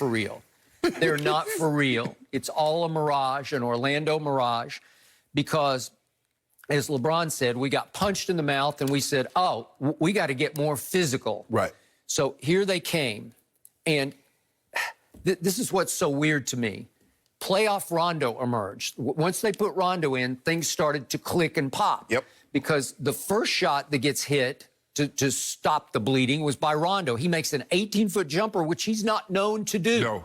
for real. They're not for real. It's all a mirage, an Orlando mirage, because, as LeBron said, we got punched in the mouth and we said, oh, we got to get more physical. Right. So here they came, and this is what's so weird to me. Playoff Rondo emerged. Once they put Rondo in, things started to click and pop. Yep. Because the first shot that gets hit to stop the bleeding was by Rondo. He makes an 18-foot jumper, which he's not known to do. No.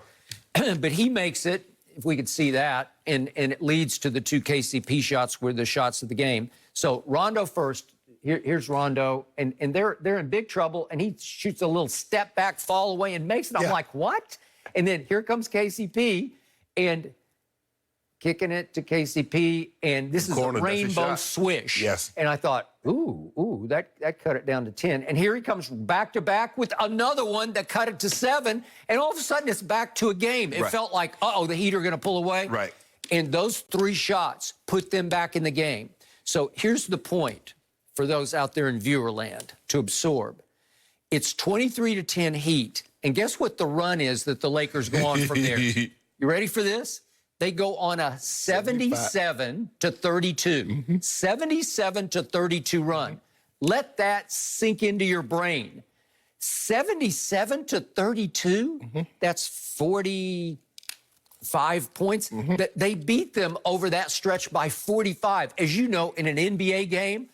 But he makes it, if we could see that, and it leads to the 2 KCP shots were the shots of the game. So Rondo first. Here's Rondo, and they're in big trouble, and he shoots a little step back, fall away, and makes it. I'm like, what? And then here comes KCP, and kicking it to KCP, and this is a rainbow swish. Yes. And I thought, ooh, that cut it down to 10. And here he comes back-to-back with another one that cut it to 7, and all of a sudden it's back to a game. It felt like, uh-oh, the Heat are going to pull away. Right. And those 3 shots put them back in the game. So here's the point for those out there in viewer land to absorb. It's 23-10 Heat. And guess what the run is that the Lakers go on from there? You ready for this? They go on a 77-32, 77-32 run. Let that sink into your brain. 77-32, that's 45 points. They beat them over that stretch by 45. As you know, in an NBA game,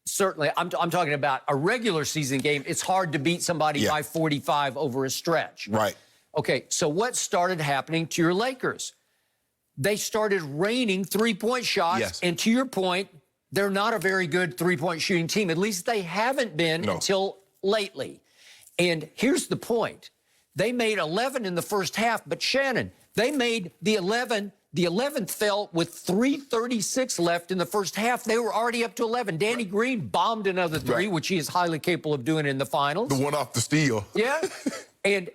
certainly, I'm talking about a regular season game, it's hard to beat somebody by 45 over a stretch. Right. Okay, so what started happening to your Lakers? They started raining three-point shots, Yes. and to your point, they're not a very good three-point shooting team. At least they haven't been until lately. And here's the point. They made 11 in the first half, but Shannon, they made the 11. The 11th fell with 3:36 left in the first half. They were already up to 11. Danny Green bombed another 3, which he is highly capable of doing in the finals. The one off the steal. Yeah. and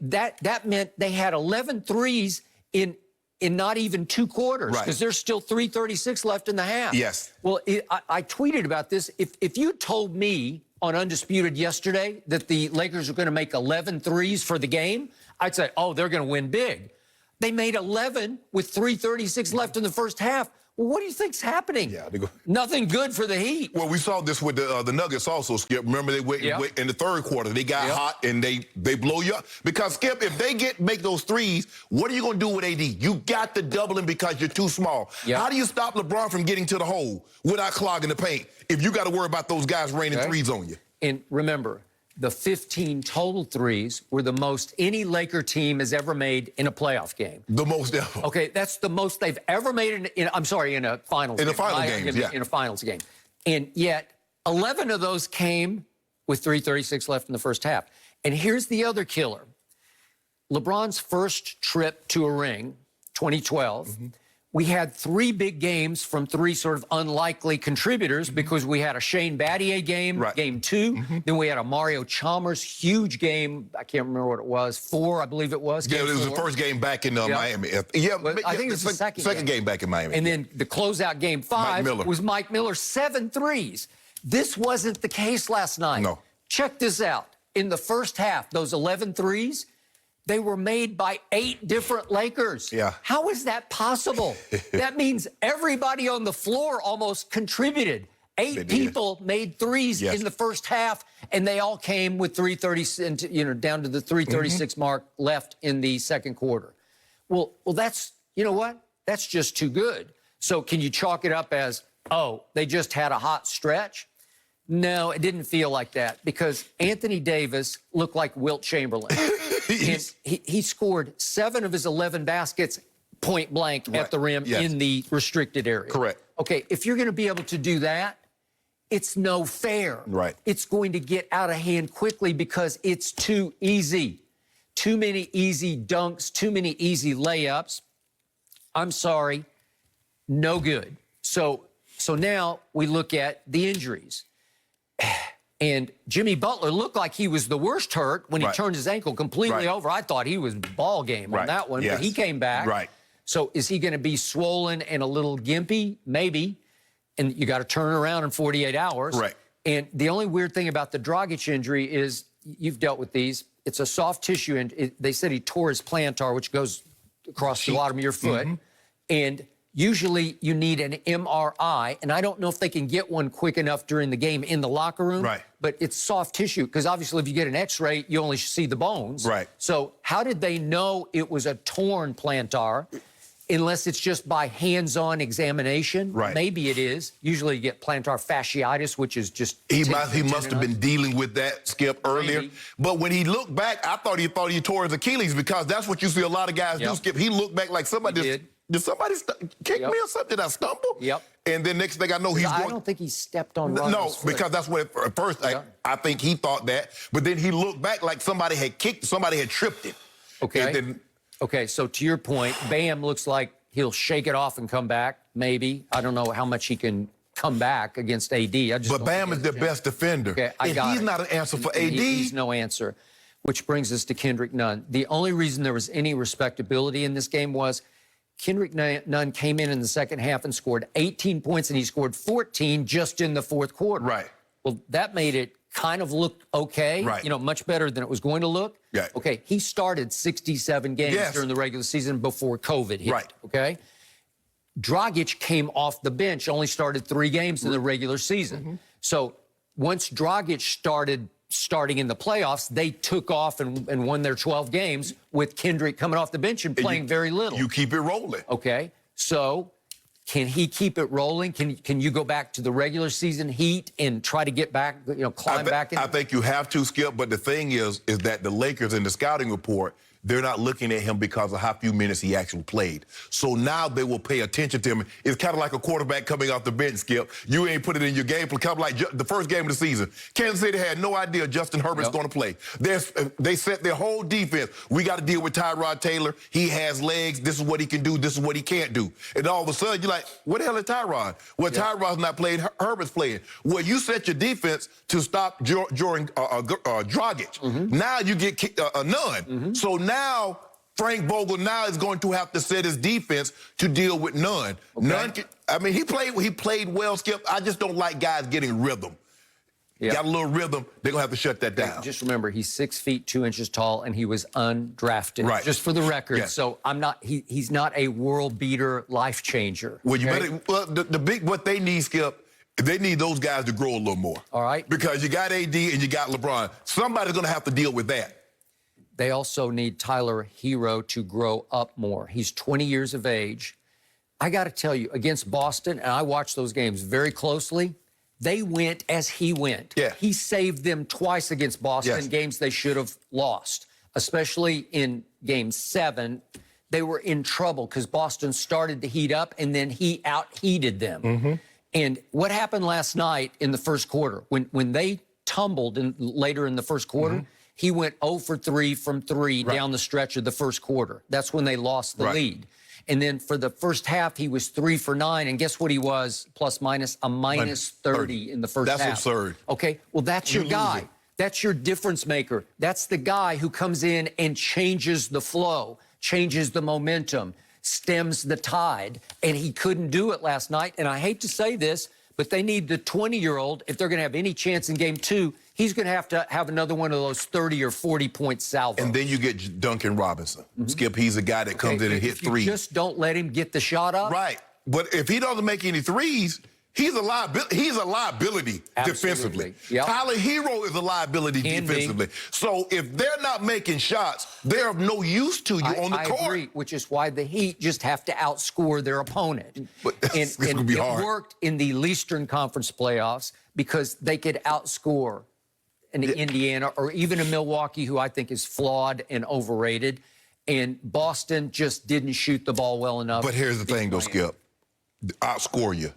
that meant they had 11 threes in not even 2 quarters, because there's still 3:36 left in the half. Yes. Well, I tweeted about this. If you told me on Undisputed yesterday that the Lakers were going to make 11 threes for the game, I'd say, oh, they're going to win big. They made 11 with 3:36 left in the first half. Well, what do you think's happening? Yeah, nothing good for the Heat. Well, we saw this with the Nuggets also, Skip. Remember, they went in the third quarter. They got hot, and they blow you up. Because, Skip, if they make those threes, what are you going to do with AD? You got to double him because you're too small. How do you stop LeBron from getting to the hole without clogging the paint if you got to worry about those guys raining threes on you? And remember, the 15 total threes were the most any Laker team has ever made in a playoff game. The most ever. Okay, that's the most they've ever made in a finals game. In a final game, in a finals game. And yet, 11 of those came with 3:36 left in the first half. And here's the other killer. LeBron's first trip to a ring, 2012, we had 3 big games from 3 sort of unlikely contributors because we had a Shane Battier game, game 2. Then we had a Mario Chalmers huge game. I can't remember what it was. 4, I believe it was. Yeah, it was the first game back in Miami. Yeah, I think it was the second game back in Miami. And then the closeout game 5 was Mike Miller, 7 threes. This wasn't the case last night. No. Check this out. In the first half, those 11 threes, they were made by 8 different Lakers. Yeah. How is that possible? That means everybody on the floor almost contributed. 8 people made threes in the first half, and they all came with 3:30, down to the 3:36 mark left in the second quarter. Well, that's, you know what? That's just too good. So can you chalk it up as, oh, they just had a hot stretch? No, it didn't feel like that, because Anthony Davis looked like Wilt Chamberlain. And he scored 7 of his 11 baskets point blank at the rim in the restricted area. Correct. Okay, if you're going to be able to do that, it's no fair. Right. It's going to get out of hand quickly because it's too easy. Too many easy dunks, too many easy layups. I'm sorry, no good. So now we look at the injuries. And Jimmy Butler looked like he was the worst hurt when he turned his ankle completely over. I thought he was ball game on that one, but he came back. So is he going to be swollen and a little gimpy? Maybe. And you got to turn around in 48 hours. And the only weird thing about the Dragic injury is, you've dealt with these, it's a soft tissue, and they said he tore his plantar, which goes across the bottom of your foot. And usually you need an MRI, and I don't know if they can get one quick enough during the game in the locker room. Right. But it's soft tissue, because obviously if you get an X-ray, you only see the bones. Right. So how did they know it was a torn plantar? Unless it's just by hands-on examination. Right. Maybe it is. Usually you get plantar fasciitis, which is just... He must have been dealing with that, Skip, earlier. Maybe. But when he looked back, I thought he tore his Achilles, because that's what you see a lot of guys do, Skip. He looked back like somebody... Did somebody kick me or something? Did I stumble? And then next thing I know, he's going... I don't think he stepped on No, because that's what, at first, I think he thought that. But then he looked back like somebody had tripped him. Okay. And then, okay, so to your point, Bam looks like he'll shake it off and come back, maybe. I don't know how much he can come back against AD. But Bam is their best defender. Okay, he's not an answer for AD. He's no answer, which brings us to Kendrick Nunn. The only reason there was any respectability in this game was Kendrick Nunn came in the second half and scored 18 points, and he scored 14 just in the fourth quarter. Right. Well, that made it kind of look okay, right. You know, much better than it was going to look. Yeah. Okay, he started 67 games during the regular season before COVID hit. Right. Okay. Dragic came off the bench, only started 3 games in the regular season. So once Dragic starting in the playoffs, they took off and won their 12 games with Kendrick coming off the bench and playing very little. You keep it rolling. Okay. So can he keep it rolling? Can you go back to the regular season heat and try to get back, you know, climb back in? I think you have to, Skip, but the thing is that the Lakers in the scouting report, they're not looking at him because of how few minutes he actually played. So now they will pay attention to him. It's kind of like a quarterback coming off the bench, Skip. You ain't put it in your game plan. Kind of like the first game of the season. Kansas City had no idea Justin Herbert's going to play. They set their whole defense. We got to deal with Tyrod Taylor. He has legs. This is what he can do. This is what he can't do. And all of a sudden, you're like, what the hell is Tyrod? Well, Tyrod's not playing. Herbert's playing. Well, you set your defense to stop Dragic. Now you get Nunn. So now Frank Vogel now is going to have to set his defense to deal with Nunn. Nunn, I mean, he played well, Skip. I just don't like guys getting rhythm. Got a little rhythm, they're going to have to shut that down. Just remember, he's 6 feet 2 inches tall, and he was undrafted. Right. Just for the record. So I'm not. He's not a world beater, life changer. Well, you better. Well, what they need, Skip. They need those guys to grow a little more. All right. Because you got AD and you got LeBron. Somebody's going to have to deal with that. They also need Tyler Hero to grow up more. He's 20 years of age. I got to tell you, against Boston, and I watched those games very closely, they went as he went. He saved them twice against Boston, games they should have lost, especially in Game 7. They were in trouble because Boston started to heat up, and then he out-heated them. And what happened last night in the first quarter, when they tumbled later in the first quarter, he went 0 for 3 from 3 down the stretch of the first quarter. That's when they lost the lead. And then for the first half, he was 3 for 9. And guess what he was, plus minus a minus 30 in the first half. That's absurd. Okay, well, that's your guy. That's your difference maker. That's the guy who comes in and changes the flow, changes the momentum, stems the tide. And he couldn't do it last night. And I hate to say this, but they need the 20-year-old, if they're going to have any chance in Game 2, he's going to have another one of those 30 or 40-point salvos. And then you get Duncan Robinson. Skip, he's a guy that comes in and hit threes. You just don't let him get the shot up. Right. But if he doesn't make any threes, he's a liability defensively. Tyler Hero is a liability defensively. So if they're not making shots, they're of no use to you on the court. I agree, which is why the Heat just have to outscore their opponent. But it's going to be hard. It worked in the Eastern Conference playoffs because they could outscore an Indiana or even a Milwaukee, who I think is flawed and overrated. And Boston just didn't shoot the ball well enough. But here's the thing, though, Skip. Outscore you.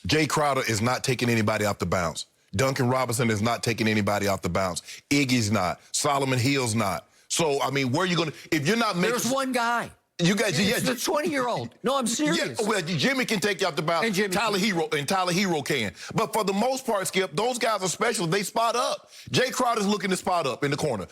Jay Crowder is not taking anybody off the bounce. Duncan Robinson is not taking anybody off the bounce. Iggy's not. Solomon Hill's not. So, I mean, where are you going to... If you're not making... There's one guy. You guys... It's the 20-year-old. No, I'm serious. Well, Jimmy can take you off the bounce. And Tyler Hero can. But for the most part, Skip, those guys are special. They spot up. Jay Crowder's looking to spot up in the corner.